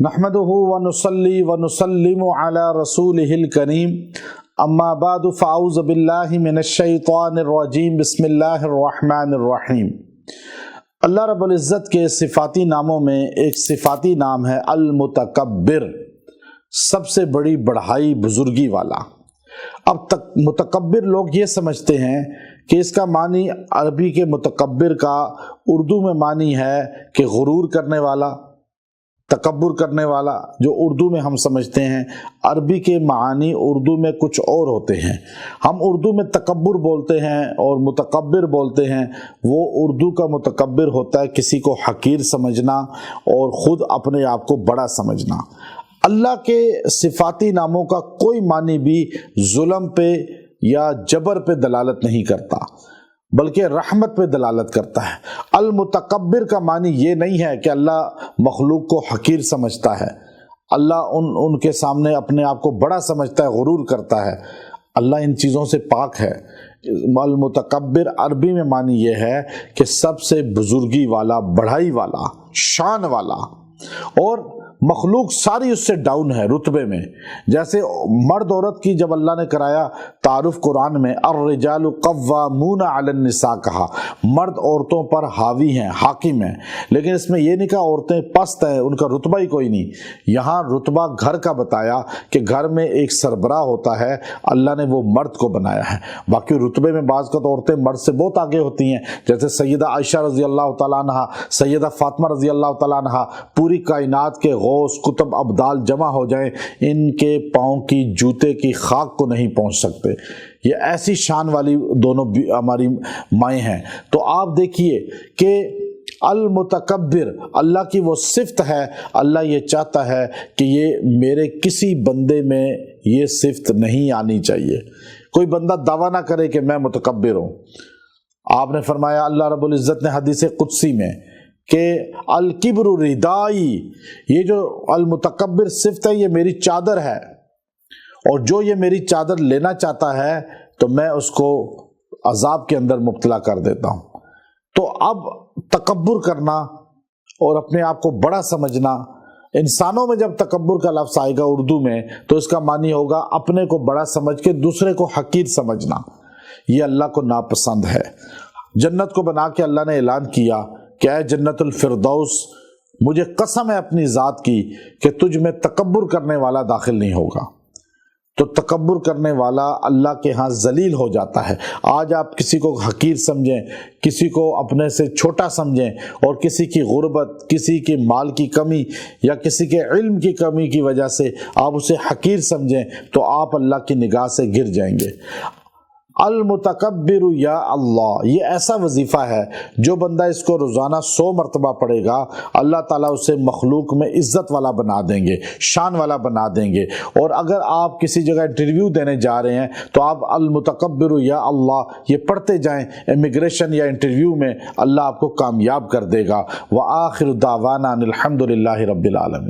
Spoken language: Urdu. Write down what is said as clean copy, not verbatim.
نحمده ونصلي ونسلم على رسوله الكريم اما بعد فاعوذ باللہ من الشیطان الرجیم بسم اللہ الرحمن الرحیم۔ اللہ رب العزت کے صفاتی ناموں میں ایک صفاتی نام ہے المتکبر، سب سے بڑی بڑھائی بزرگی والا۔ اب تک متکبر لوگ یہ سمجھتے ہیں کہ اس کا معنی عربی کے متکبر کا اردو میں معنی ہے کہ غرور کرنے والا، تکبر کرنے والا، جو اردو میں ہم سمجھتے ہیں۔ عربی کے معانی اردو میں کچھ اور ہوتے ہیں۔ ہم اردو میں تکبر بولتے ہیں اور متکبر بولتے ہیں۔ وہ اردو کا متکبر ہوتا ہے کسی کو حقیر سمجھنا اور خود اپنے آپ کو بڑا سمجھنا۔ اللہ کے صفاتی ناموں کا کوئی معنی بھی ظلم پہ یا جبر پہ دلالت نہیں کرتا، بلکہ رحمت پہ دلالت کرتا ہے۔ المتکبر کا معنی یہ نہیں ہے کہ اللہ مخلوق کو حقیر سمجھتا ہے، اللہ ان کے سامنے اپنے آپ کو بڑا سمجھتا ہے، غرور کرتا ہے۔ اللہ ان چیزوں سے پاک ہے۔ المتکبر عربی میں معنی یہ ہے کہ سب سے بزرگی والا، بڑھائی والا، شان والا، اور مخلوق ساری اس سے ڈاؤن ہے رتبے میں۔ جیسے مرد عورت کی جب اللہ نے کرایا تعارف قرآن میں الرجال قوامون علی النساء کہا، مرد عورتوں پر حاوی ہیں، حاکم ہیں، لیکن اس میں یہ نہیں کہا عورتیں پست ہیں، ان کا رتبہ ہی کوئی نہیں۔ یہاں رتبہ گھر کا بتایا کہ گھر میں ایک سربراہ ہوتا ہے، اللہ نے وہ مرد کو بنایا ہے۔ باقی رتبے میں بعض کا تو عورتیں مرد سے بہت آگے ہوتی ہیں، جیسے سیدہ عائشہ رضی اللہ تعالیٰ عنہ، سیدہ فاطمہ رضی اللہ تعالیٰ عنہ، پوری کائنات کے غوث کتب ابدال جمع ہو جائیں، ان کے پاؤں کی جوتے کی خاک کو نہیں پہنچ سکتے۔ یہ ایسی شان والی دونوں ہماری مائیں ہیں۔ تو آپ دیکھیے کہ المتکبر اللہ کی وہ صفت ہے۔ اللہ یہ چاہتا ہے کہ یہ میرے کسی بندے میں یہ صفت نہیں آنی چاہیے۔ کوئی بندہ دعویٰ نہ کرے کہ میں متکبر ہوں۔ آپ نے فرمایا اللہ رب العزت نے حدیث قدسی میں کہ الکبر ردائی، یہ جو المتکبر صفت ہے یہ میری چادر ہے، اور جو یہ میری چادر لینا چاہتا ہے تو میں اس کو عذاب کے اندر مبتلا کر دیتا ہوں۔ تو اب تکبر کرنا اور اپنے آپ کو بڑا سمجھنا، انسانوں میں جب تکبر کا لفظ آئے گا اردو میں تو اس کا معنی ہوگا اپنے کو بڑا سمجھ کے دوسرے کو حقیر سمجھنا۔ یہ اللہ کو ناپسند ہے۔ جنت کو بنا کے اللہ نے اعلان کیا کہ اے جنت الفردوس، مجھے قسم ہے اپنی ذات کی کہ تجھ میں تکبر کرنے والا داخل نہیں ہوگا۔ تو تکبر کرنے والا اللہ کے ہاں ذلیل ہو جاتا ہے۔ آج آپ کسی کو حقیر سمجھیں، کسی کو اپنے سے چھوٹا سمجھیں، اور کسی کی غربت، کسی کی مال کی کمی یا کسی کے علم کی کمی کی وجہ سے آپ اسے حقیر سمجھیں تو آپ اللہ کی نگاہ سے گر جائیں گے۔ المتکبر یا اللہ، یہ ایسا وظیفہ ہے جو بندہ اس کو روزانہ 100 مرتبہ پڑھے گا، اللہ تعالیٰ اسے مخلوق میں عزت والا بنا دیں گے، شان والا بنا دیں گے۔ اور اگر آپ کسی جگہ انٹرویو دینے جا رہے ہیں تو آپ المتکبر یا اللہ یہ پڑھتے جائیں، امیگریشن یا انٹرویو میں اللہ آپ کو کامیاب کر دے گا۔ وآخر دعوانا الحمد للہ رب العالمین۔